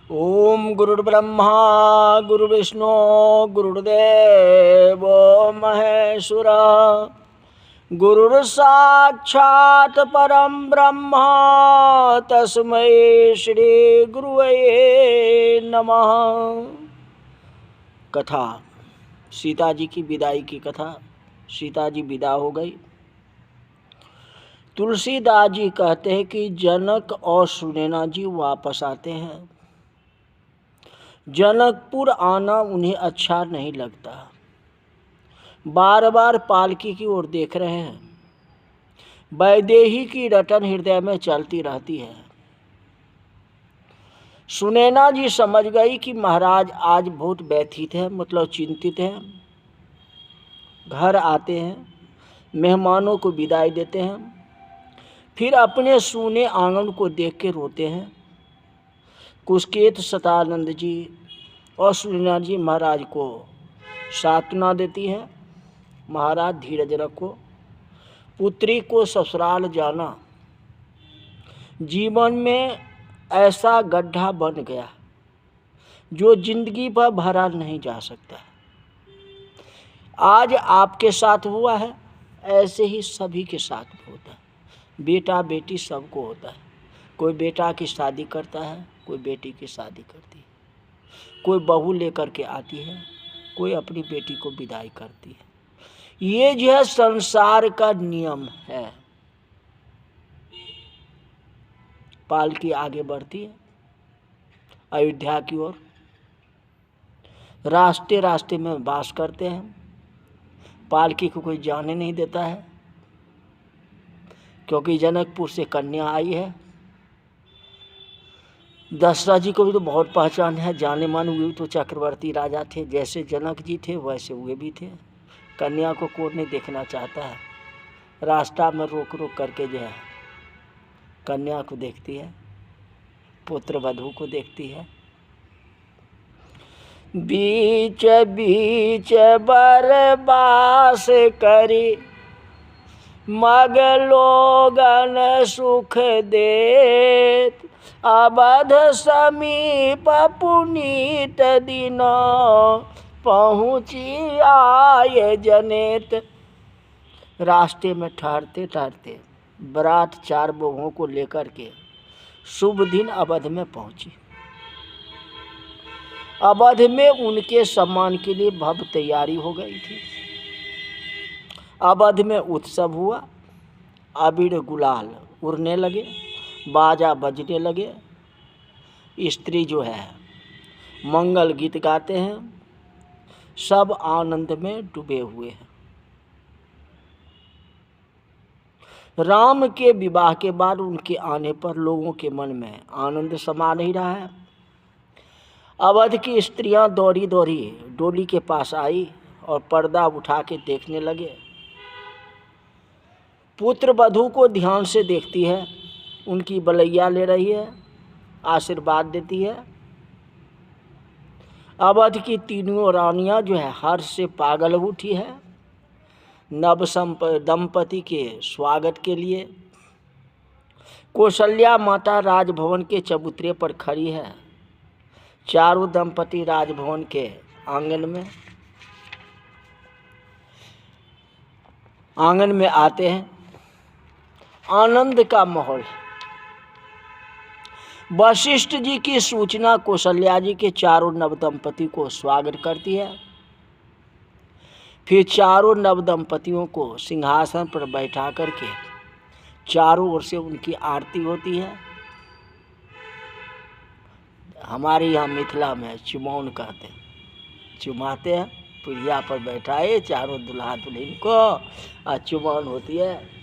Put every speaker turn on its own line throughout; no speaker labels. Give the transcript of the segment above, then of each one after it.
ओम गुरुर्ब्रह्मा गुरुर्विष्णु गुरुर्देव महेश्वर गुरुर्साक्षात् परम ब्रह्म तस्मै श्री गुरुवे नमः। कथा सीता जी की विदाई की कथा। सीता जी विदा हो गई। तुलसीदास जी कहते हैं कि जनक और सुनैना जी वापस आते हैं। जनकपुर आना उन्हें अच्छा नहीं लगता। बार बार पालकी की ओर देख रहे हैं। वैदेही की रटन हृदय में चलती रहती है। सुनैना जी समझ गई कि महाराज आज बहुत व्यथित है, मतलब चिंतित है। घर आते हैं, मेहमानों को विदाई देते हैं, फिर अपने सूने आंगन को देख के रोते हैं। कुसकेत सतानंद जी और सुनैना जी महाराज को सांत्वना देती है। महाराज धीरज रखो, पुत्री को ससुराल जाना जीवन में ऐसा गड्ढा बन गया जो जिंदगी भर भरा नहीं जा सकता। आज आपके साथ हुआ है, ऐसे ही सभी के साथ होता है। बेटा बेटी सबको होता है। कोई बेटा की शादी करता है, कोई बेटी की शादी करती है, कोई बहू लेकर के आती है, कोई अपनी बेटी को विदाई करती है। ये जो है संसार का नियम है। पालकी आगे बढ़ती है अयोध्या की ओर। रास्ते रास्ते में वास करते हैं। पालकी को कोई जाने नहीं देता है, क्योंकि जनकपुर से कन्या आई है। दशरथ जी को भी तो बहुत पहचान है, जाने माने हुए तो चक्रवर्ती राजा थे। जैसे जनक जी थे वैसे वे भी थे। कन्या को कौन नहीं देखना चाहता है। रास्ता में रोक रोक करके जो है कन्या को देखती है, पुत्र वधू को देखती है। बीच बीच बरबास करी मग लोगन सुख देत, अवध समीप पुनीत दिन पहुँची आए जनेत। रास्ते में ठहरते ठहरते बरात 4 बहुओं को लेकर के शुभ दिन अवध में पहुंची। अवध में उनके सम्मान के लिए भव्य तैयारी हो गई थी। अवध में उत्सव हुआ। अबीर गुलाल उड़ने लगे, बाजा बजने लगे। स्त्री जो है मंगल गीत गाते हैं। सब आनंद में डूबे हुए हैं। राम के विवाह के बाद उनके आने पर लोगों के मन में आनंद समा नहीं रहा है। अवध की स्त्रियां दौड़ी दौड़ी डोली के पास आई और पर्दा उठा के देखने लगे। पुत्र वधू को ध्यान से देखती है, उनकी बलैया ले रही है, आशीर्वाद देती है। अवध की तीनों रानियां जो है हर्ष से पागल उठी है। नव दंपति के स्वागत के लिए कौशल्या माता राजभवन के चबूतरे पर खड़ी है। चारों दंपति राजभवन के आंगन में आते हैं। आनंद का माहौल। वशिष्ठ जी की सूचना कौशल्या जी के चारों नव दंपति को स्वागत करती है। फिर चारों नव दंपतियों को सिंहासन पर बैठा करके चारों ओर से उनकी आरती होती है। हमारे यहाँ मिथिला में चुमौन कहते हैं, चुमाते हैं। पीढ़िया पर बैठाए चारों दुल्हा दुल्हन को और चुमौन होती है।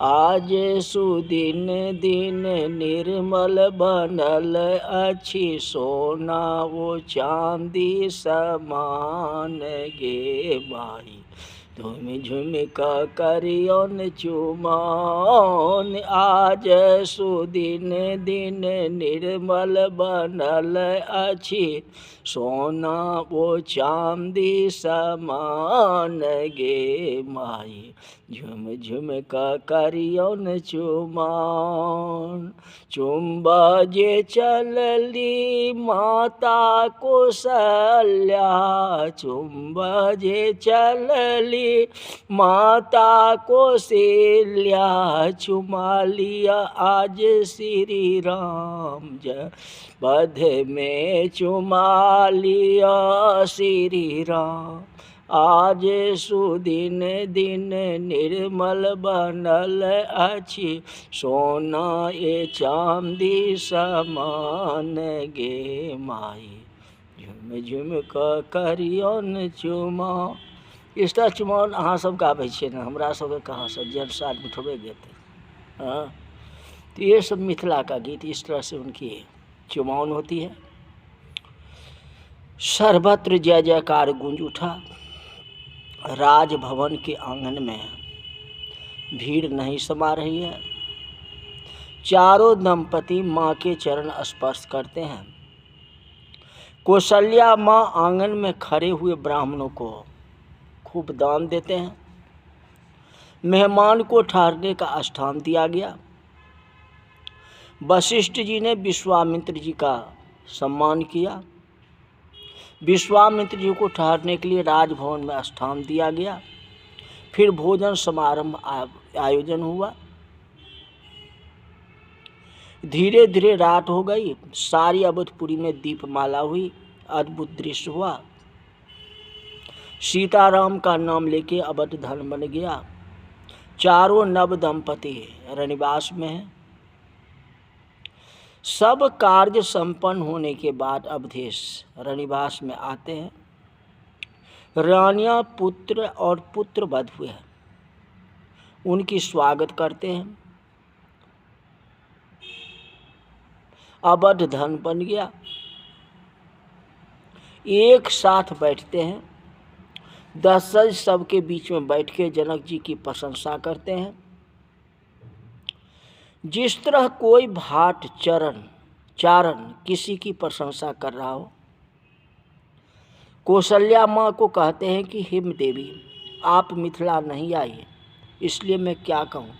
आज सुदिन दिन निर्मल बनल अच्छी सोना, वो चांदी समान गे बाई तुम झुमका करियौन चुमौन, आज सुदिन दिन निर्मल बनल अछि, सोना वो चांदी समान गे माई, झुम झुमका करियौन चुमौन। चुम्बा जे चलली माता कौशल्या, चुम्बा जे चलली माता कौशल्या, चुमा लिया आज श्री राम, जय बध में चुमा लिया श्री राम, आज सुदिन दिन निर्मल बनल अछि, सोना ये चांदी समान गे माई, झुम झुम करियौन चुमा। इस तरह चुमाओन अहाँ सब गाबै छियै ने, हमरा सबके कहाँ सब जेंट्स आदमी थोड़े गेते। हाँ, तो ये सब मिथिला का गीत, इस तरह से उनकी चुमाओन होती है। सर्वत्र जय जयकार गूंज उठा। राजभवन के आंगन में भीड़ नहीं समा रही है। चारों दंपति माँ के चरण स्पर्श करते हैं। कौशल्या माँ आंगन में खड़े हुए ब्राह्मणों को खूब दान देते हैं। मेहमान को ठहरने का स्थान दिया गया। वशिष्ठ जी ने विश्वामित्र जी का सम्मान किया। विश्वामित्र जी को ठहरने के लिए राजभवन में स्थान दिया गया। फिर भोजन समारोह आयोजन हुआ। धीरे धीरे रात हो गई। सारी अवधपुरी में दीपमाला हुई। अद्भुत दृश्य हुआ। सीताराम का नाम लेके अवध धन बन गया। चारों नव दंपति रनिवास में हैं। सब कार्य संपन्न होने के बाद अवधेश रनिवास में आते हैं। रानियां पुत्र और पुत्र वधू हैं, उनकी स्वागत करते हैं। अवध धन बन गया। एक साथ बैठते हैं। दशरथ सबके बीच में बैठ के जनक जी की प्रशंसा करते हैं। जिस तरह कोई भाट चारण किसी की प्रशंसा कर रहा हो। कौशल्या माँ को कहते हैं कि हिम देवी, आप मिथिला नहीं आई, इसलिए मैं क्या कहूँ।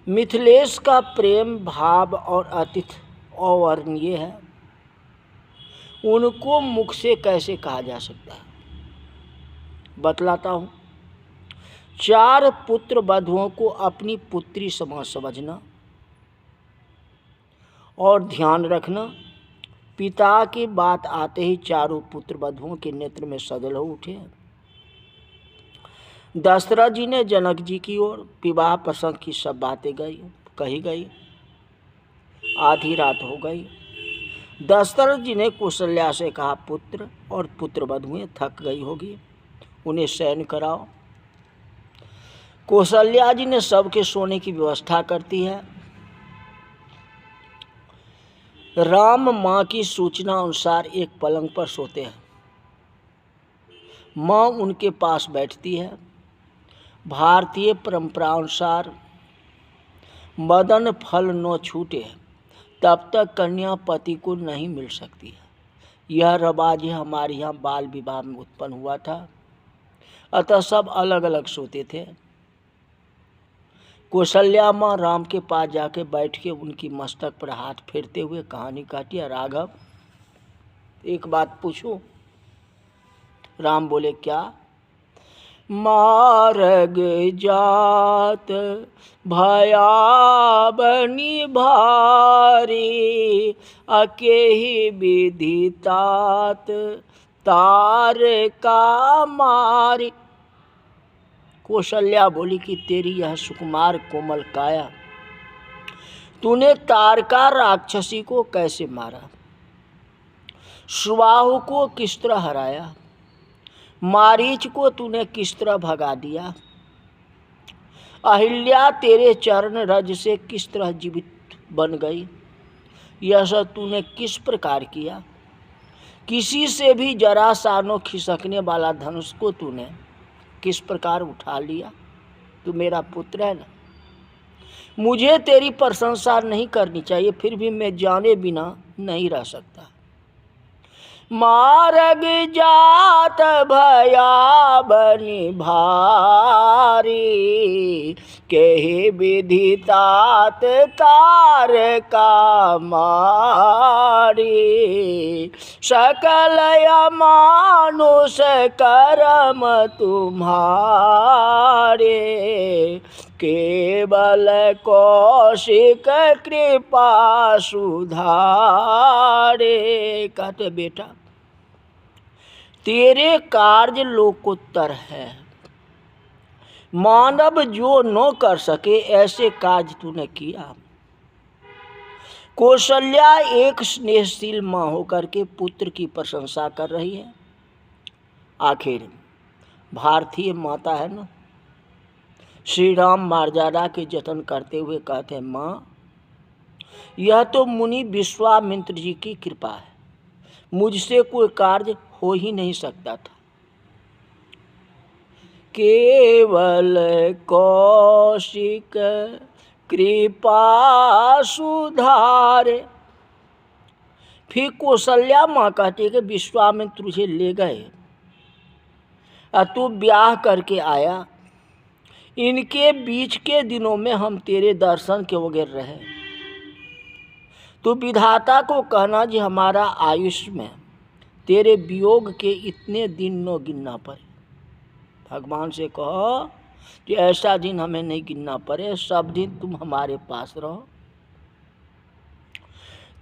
मिथिलेश का प्रेम भाव और अतिथि अवर्णनीय है। उनको मुख से कैसे कहा जा सकता है, बतलाता हूँ। 4 पुत्र वधुओं को अपनी पुत्री समान समझना और ध्यान रखना। पिता की बात आते ही चारों पुत्र वधुओं के नेत्र में सजल हो उठे। दशरथ जी ने जनक जी की ओर विवाह प्रसंग की सब बातें कही गई। आधी रात हो गई। दशरथ जी ने कौशल्या से कहा, पुत्र और पुत्र वधुएं थक गई होगी, उन्हें शयन कराओ। कौशल्या जी ने सबके सोने की व्यवस्था करती है। राम माँ की सूचना अनुसार एक पलंग पर सोते हैं। माँ उनके पास बैठती है। भारतीय परंपरा अनुसार मदन फल न छूटे तब तक कन्या पति को नहीं मिल सकती है। यह रवाज हमारे यहाँ बाल विवाह में उत्पन्न हुआ था। अतः सब अलग अलग सोते थे। कौशल्या माँ राम के पास जाके बैठ के उनकी मस्तक पर हाथ फेरते हुए कहानी कहती है, राघव एक बात पूछूं। राम बोले, क्या। मार्ग जात भयाबनी भारी, अकेहि विधि तात तार का मारी। कौशल्या बोली कि तेरी यह सुकुमार कोमल काया, तूने तारका राक्षसी को कैसे मारा, सुबाहु को किस तरह हराया, मारीच को तूने किस तरह भगा दिया, अहिल्या तेरे चरण रज से किस तरह जीवित बन गई, यह सब तूने किस प्रकार किया। किसी से भी जरा सानो खिसकने वाला धनुष को तूने किस प्रकार उठा लिया। तू मेरा पुत्र है ना। मुझे तेरी प्रशंसा नहीं करनी चाहिए, फिर भी मैं जाने बिना नहीं रह सकता। मार्ग जात भया बनि भारी, केहि विधि तात तार का मारी। सकल अमानुष कर्म तुम्हारे, केवल कौशिक कृपा सुधारे। कहते बेटा तेरे कार्य लोकोत्तर है, मानव जो न कर सके ऐसे कार्य तूने किया। कौशल्या एक स्नेहशील माँ होकर के पुत्र की प्रशंसा कर रही है। आखिर भारतीय माता है ना। श्री राम मर्यादा के जतन करते हुए कहते हैं, माँ यह तो मुनि विश्वामित्र जी की कृपा है, मुझसे कोई कार्य हो ही नहीं सकता था। केवल कौशिक कृपा सुधारे। फिर कौशल्या माँ कहती है कि विश्वामित्र तुझे ले गए और तू ब्याह करके आया, इनके बीच के दिनों में हम तेरे दर्शन के बगैर रहे। तो विधाता को कहना जी हमारा आयुष्य में तेरे वियोग के इतने दिन न गिनना पड़े। भगवान से कहो कि ऐसा दिन हमें नहीं गिनना पड़े, सब दिन तुम हमारे पास रहो।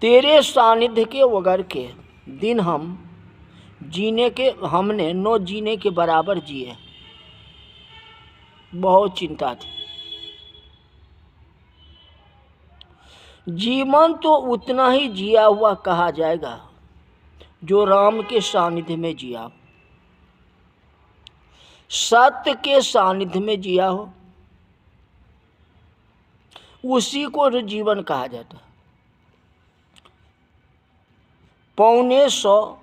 तेरे सानिध्य के वगैर के दिन हमने न जीने के बराबर जिए। बहुत चिंता थी। जीवन तो उतना ही जिया हुआ कहा जाएगा जो राम के सानिध्य में जिया हो, सत्य के सानिध्य में जिया हो, उसी को जीवन कहा जाता है। 125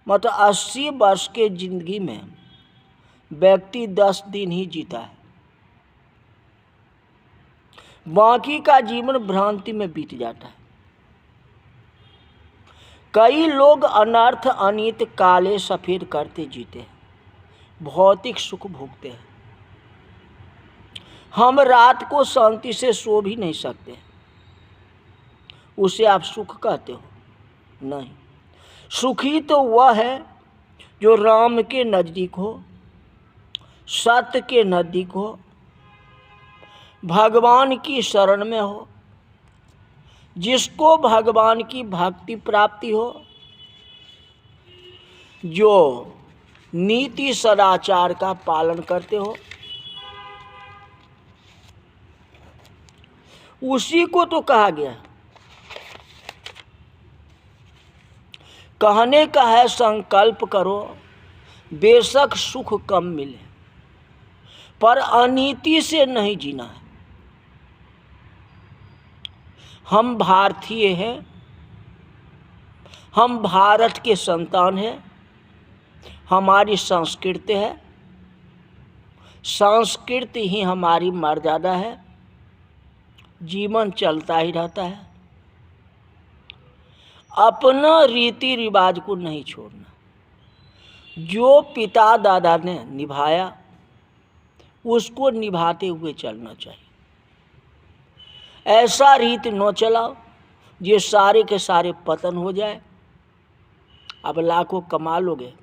मतलब 80 वर्ष के जिंदगी में व्यक्ति 10 दिन ही जीता है, बाकी का जीवन भ्रांति में बीत जाता है। कई लोग अनर्थ अनित काले सफेद करते जीते हैं, भौतिक सुख भोगते हैं। हम रात को शांति से सो भी नहीं सकते, उसे आप सुख कहते हो? नहीं, सुखी तो वह है जो राम के नज़दीक हो, सत्य के नज़दीक हो, भगवान की शरण में हो, जिसको भगवान की भक्ति प्राप्ति हो, जो नीति सदाचार का पालन करते हो, उसी को तो कहा गया। कहने का है संकल्प करो, बेशक सुख कम मिले, पर अनीति से नहीं जीना है। हम भारतीय हैं, हम भारत के संतान हैं, हमारी संस्कृति है, संस्कृति ही हमारी मर्यादा है, जीवन चलता ही रहता है। अपना रीति रिवाज को नहीं छोड़ना, जो पिता दादा ने निभाया उसको निभाते हुए चलना चाहिए। ऐसा रीत न चलाओ ये सारे के सारे पतन हो जाए। अब लाखों कमा लोगे,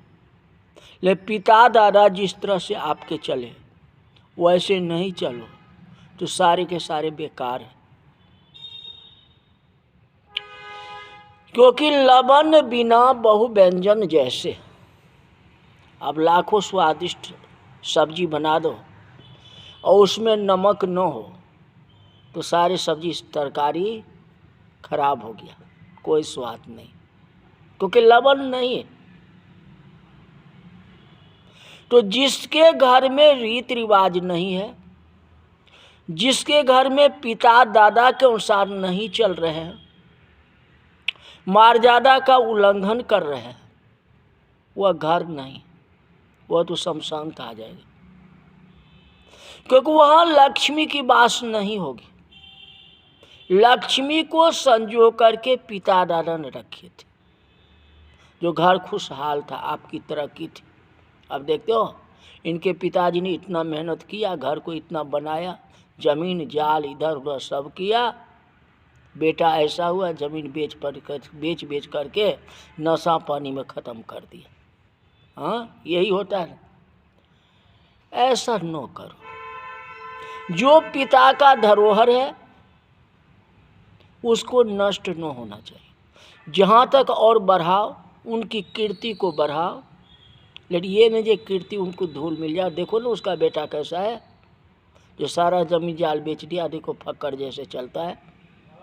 लेकिन पिता दादा जिस तरह से आपके चले वैसे नहीं चलो तो सारे के सारे बेकार है। क्योंकि लवण बिना बहु व्यंजन जैसे। अब लाखों स्वादिष्ट सब्जी बना दो और उसमें नमक न हो तो सारे सब्जी तरकारी खराब हो गया, कोई स्वाद नहीं, क्योंकि लवण नहीं है। तो जिसके घर में रीति रिवाज नहीं है, जिसके घर में पिता दादा के अनुसार नहीं चल रहे हैं, मर्यादा का उल्लंघन कर रहे हैं, वह घर नहीं, वह तो शमशान कहा जाएगा, क्योंकि वहां लक्ष्मी की वास नहीं होगी। लक्ष्मी को संजो करके पिता दादा ने रखे थे, जो घर खुशहाल था, आपकी तरक्की थी। अब देखते हो इनके पिताजी ने इतना मेहनत किया, घर को इतना बनाया, जमीन जाल इधर उधर सब किया, बेटा ऐसा हुआ जमीन बेच करके नशा पानी में ख़त्म कर दिया। हाँ, यही होता है। ऐसा न करो। जो पिता का धरोहर है उसको नष्ट न होना चाहिए। जहाँ तक और बढ़ाओ, उनकी कीर्ति को बढ़ाओ, लेकिन ये नहीं जो कीर्ति उनको धूल मिल जाए। देखो ना उसका बेटा कैसा है, जो सारा जमीन जाल बेच दिया, देखो फक्कर जैसे चलता है।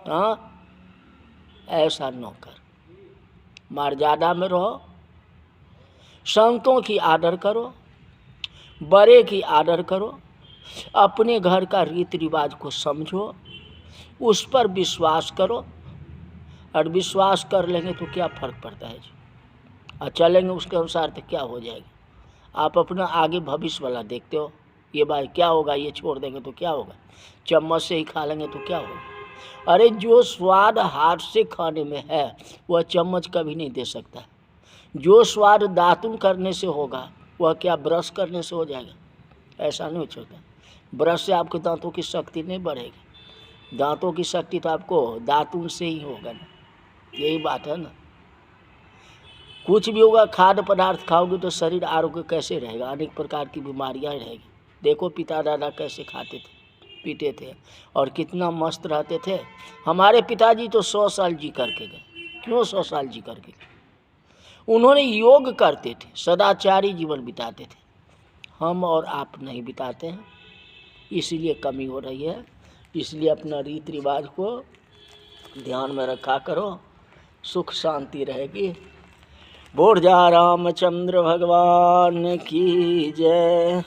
हाँ, ऐसा न कर, मर्यादा में रहो, संतों की आदर करो, बड़े की आदर करो, अपने घर का रीति रिवाज को समझो, उस पर विश्वास करो। और विश्वास कर लेंगे तो क्या फ़र्क पड़ता है जी, और चलेंगे उसके अनुसार तो क्या हो जाएगा। आप अपना आगे भविष्य वाला देखते हो, ये भाई क्या होगा, ये छोड़ देंगे तो क्या होगा, चम्मच से ही खा लेंगे तो क्या होगा। अरे जो स्वाद हाथ से खाने में है वह चम्मच कभी नहीं दे सकता। जो स्वाद दातुन करने से होगा वह क्या ब्रश करने से हो जाएगा, ऐसा नहीं हो सकता। ब्रश से आपके दांतों की शक्ति नहीं बढ़ेगी, दांतों की शक्ति तो आपको दातुन से ही होगा ना, यही बात है ना। कुछ भी होगा, खाद्य पदार्थ खाओगे तो शरीर आरोग्य कैसे रहेगा, अनेक प्रकार की बीमारियां रहेगी। देखो पिता दादा कैसे खाते थे पीते थे और कितना मस्त रहते थे। हमारे पिताजी तो 100 साल जी करके गए। क्यों 100 साल जी करके गए? उन्होंने योग करते थे, सदाचारी जीवन बिताते थे। हम और आप नहीं बिताते हैं, इसीलिए कमी हो रही है। इसलिए अपना रीति रिवाज को ध्यान में रखा करो, सुख शांति रहेगी। बोल जा रामचंद्र भगवान की जय।